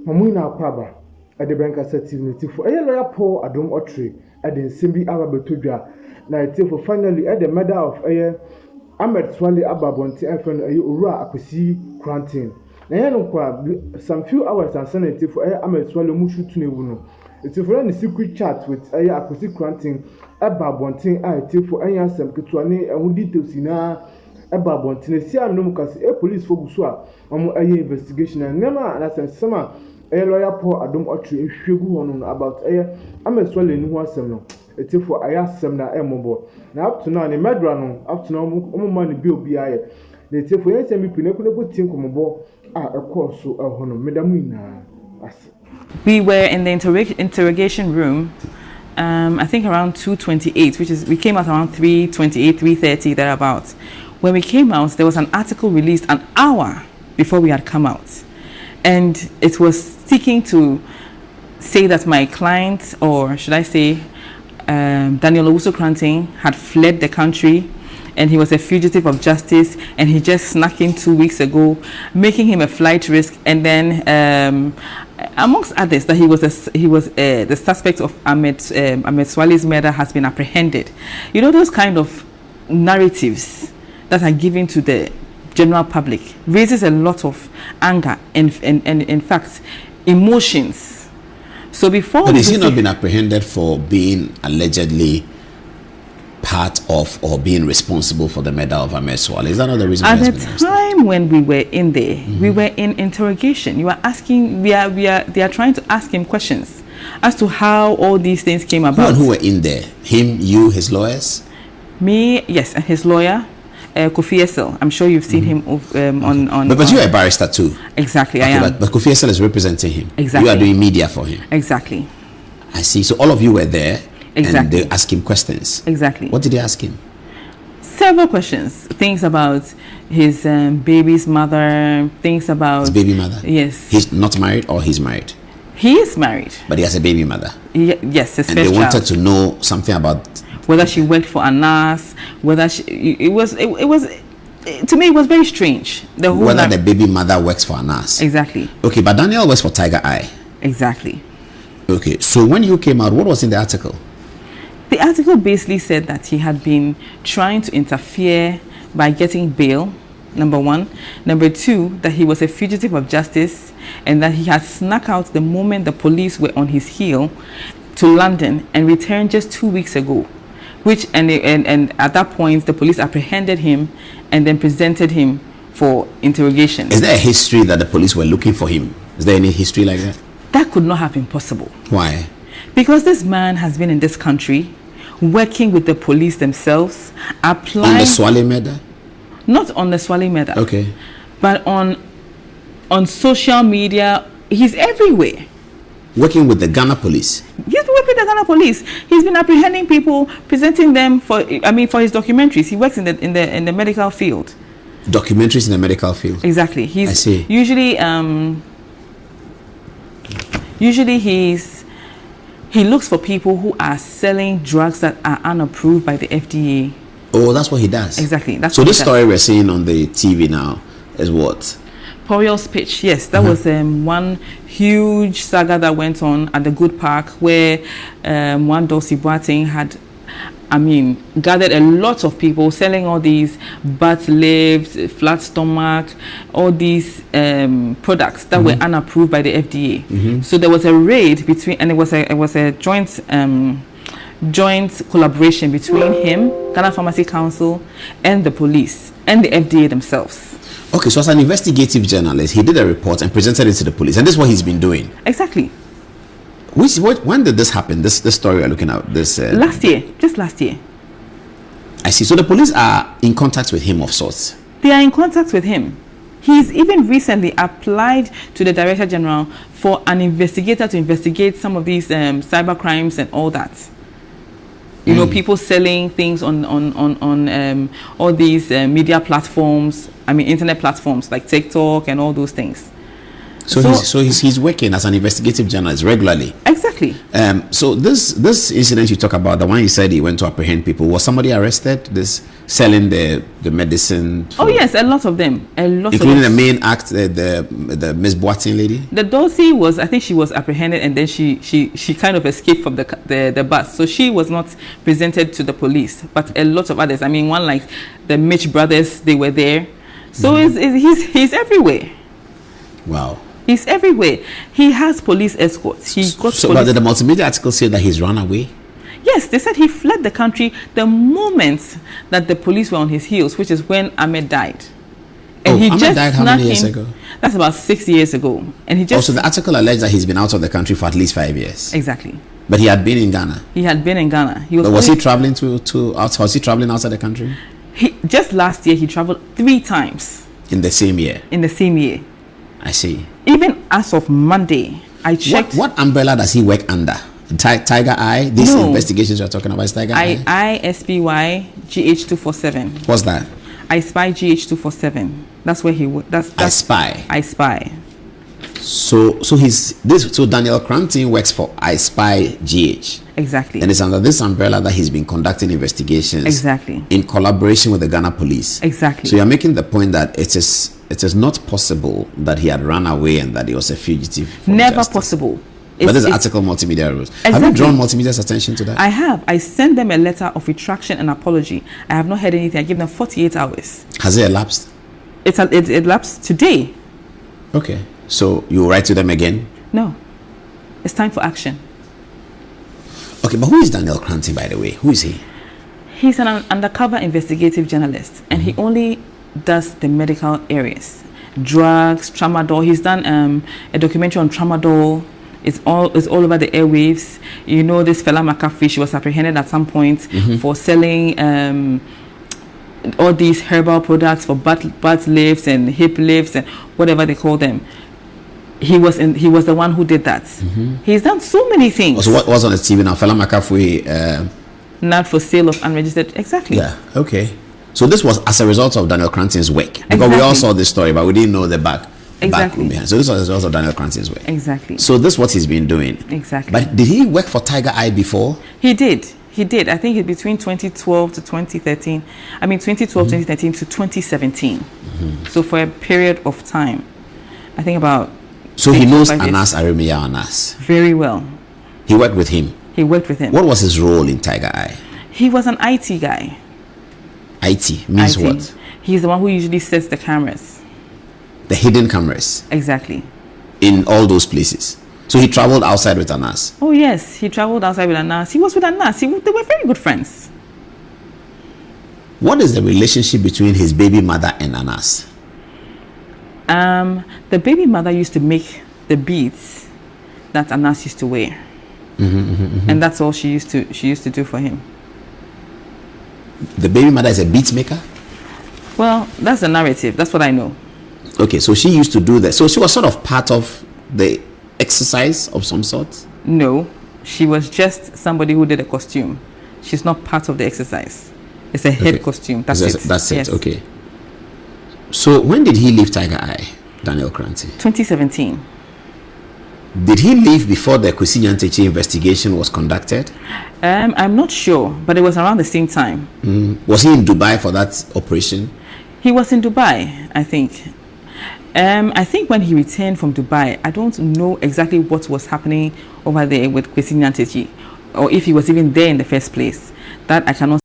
Mamuna Paba at the bank assertivity for a lawyer Paul Adom Otri at the Simbi Arabetuja. Now, for finally at the matter of a Ahmed Swali Ababonti and friend Ura Apesi Quarantine. Now, some few hours and sanity for Ahmed Swali Mushu Tunebuno. It's a friendly secret chat with a Apesi Quarantine, Ababonti, I take for any answer to any and who details in Ababonti. See, I'm no because a police for Busua on a investigation and never and as a summer. A lawyer Paul Adom Otri Shugu on about a Ahmed Swali Nuasem. It's for I asked them that mobile. Now up to now, the Madrano, up to now, money bill be I. They say for any semi pinnacle think on mobile. A course so a honor, Madamina. We were in the interrogation room, I think around 2:28, which is we came out around 3:28, 3:30 thereabouts. When we came out, there was an article released an hour before we had come out, and it was seeking to say that my client, or should I say, Daniel Owusu-Kranting had fled the country and he was a fugitive of justice and he just snuck in 2 weeks ago, making him a flight risk, and then amongst others that he was the suspect of Ahmed Swali's murder has been apprehended. You know, those kind of narratives that are given to the general public raises a lot of anger and in fact emotions. So before, but has he not been apprehended for being allegedly part of or being responsible for the murder of Ahmed Swali? Is that not the reason? At the time when we were in there, we were in interrogation. You are asking, they are trying to ask him questions as to how all these things came about. Who were in there? Him, you, his lawyers? Me, yes, and his lawyer. Confeses. I'm sure you've seen him on. But you're a barrister too. Exactly, okay, I am. But Confeses is representing him. Exactly. You are doing media for him. Exactly. I see. So all of you were there. Exactly. And they asked him questions. Exactly. What did they ask him? Several questions. Things about his baby's mother. Things about his baby mother. Yes. He's not married, or he's married. He is married. But he has a baby mother. Yes, his and first they wanted child. to know something about whether she worked for a nurse, whether it was to me it was very strange. The whole whether the baby mother works for a nurse. Exactly. Okay, but Daniel works for Tiger Eye. Exactly. Okay, so when you came out, what was in the article? The article basically said that he had been trying to interfere by getting bail, number one. Number two, that he was a fugitive of justice and that he had snuck out the moment the police were on his heel to London and returned just 2 weeks ago. Which and at that point the police apprehended him and then presented him for interrogation. Is there a history that the police were looking for him? Is there any history like that? That could not have been possible. Why? Because this man has been in this country, working with the police themselves, applying... On the Swali murder? Not on the Swali murder. Okay. But on social media, he's everywhere. Working with the Ghana police? He's working with the Ghana police. He's been apprehending people, presenting them for his documentaries. He works in the medical field. Documentaries in the medical field? Exactly. He's I see. Usually he looks for people who are selling drugs that are unapproved by the FDA. Oh, that's what he does. Exactly. That's so what this story we're seeing on the TV now is what? Poriel's pitch. Yes, that was one huge saga that went on at the Good Park where one Dulcie Boateng had, gathered a lot of people selling all these butt lifts, flat stomach, all these products that were unapproved by the FDA. So there was a raid between, and it was a joint collaboration between him, Ghana Pharmacy Council, and the police and the FDA themselves. Okay, so as an investigative journalist, he did a report and presented it to the police, and this is what he's been doing. Exactly. When did this happen? This story we're looking at. Last year, just last year. I see. So the police are in contact with him of sorts. They are in contact with him. He's even recently applied to the Director General for an investigator to investigate some of these cyber crimes and all that. You know, people selling things on all these media platforms. Internet platforms like TikTok and all those things. So he's working as an investigative journalist regularly. Exactly. So this incident you talk about, the one you said he went to apprehend people, was somebody arrested? selling the medicine. Oh yes, a lot of them. Including the main act, the Miss Boating lady. The Dulcie was, I think she was apprehended, and then she kind of escaped from the bus, so she was not presented to the police. But a lot of others, I mean, one like the Mitch brothers, they were there. So he's everywhere. Wow. He's everywhere. He has police escorts. But did the multimedia article say that he's run away? Yes, they said he fled the country the moment that the police were on his heels, which is when Ahmed died. And he Ahmed just died how many years ago? That's about 6 years ago. And he just... Also, the article alleged that he's been out of the country for at least 5 years. Exactly. But he had been in Ghana. He had been in Ghana. Was he traveling was he traveling outside the country? Just last year, he traveled 3 times. In the same year? In the same year. I see. Even as of Monday, I checked... What umbrella does he work under? Tiger Eye? These investigations you're talking about is Tiger Eye? ISPY GH247. What's that? I Spy GH247. That's where he works. I Spy. I Spy. So Daniel Cranton works for I Spy GH. Exactly. And it's under this umbrella that he's been conducting investigations. Exactly. In collaboration with the Ghana police. Exactly. So you're making the point that it is not possible that he had run away and that he was a fugitive. Never justice. Possible. But this article multimedia rules. Exactly. Have you drawn multimedia's attention to that? I have. I sent them a letter of retraction and apology. I have not heard anything. I give them 48 hours. Has it elapsed? It elapsed today. Okay. So you will write to them again? No. It's time for action. Okay, but who is Daniel Cranton, by the way? Who is he? He's an undercover investigative journalist, and he only does the medical areas. Drugs, tramadol. He's done a documentary on tramadol. It's all over the airwaves. You know, this fella Bãckfiřes, she was apprehended at some point for selling all these herbal products for butt lifts and hip lifts and whatever they call them. He was the one who did that. He's done so many things. So what was on the TV now? Fela Bãckfiřes not for sale of unregistered. Exactly. Yeah. Okay. So this was as a result of Daniel Cranton's work, because we all saw this story, but we didn't know the back. Exactly. So this was as a result of Daniel Cranton's work. Exactly. So this is what he's been doing. Exactly. But did he work for Tiger Eye before? He did. I think it's between 2012 to 2013. I mean 2012, 2013 to 2017. So for a period of time, I think about. So he knows Anas Arimia Anas very well. He worked with him. What was his role in Tiger Eye? He was an IT guy. IT means what? He's the one who usually sets the cameras. The hidden cameras? Exactly. In all those places. So he traveled outside with Anas? Oh yes, he traveled outside with Anas. He was with Anas. They were very good friends. What is the relationship between his baby mother and Anas? The baby mother used to make the beads that Anas used to wear. And that's all she used to do for him. The baby mother is a beat maker? Well, that's the narrative. That's what I know. Okay, so she used to do that. So she was sort of part of the exercise of some sort? No, she was just somebody who did a costume. She's not part of the exercise. It's a head costume. That's it. That's it. Yes. Okay. So when did he leave Tiger Eye, Daniel Cranton? 2017. Did he leave before the Kwesi Nyantakyi investigation was conducted? I'm not sure, but it was around the same time. Was he in Dubai for that operation? He was in Dubai, I think. I think when he returned from Dubai, I don't know exactly what was happening over there with Kwesi Nyantakyi, or if he was even there in the first place. That I cannot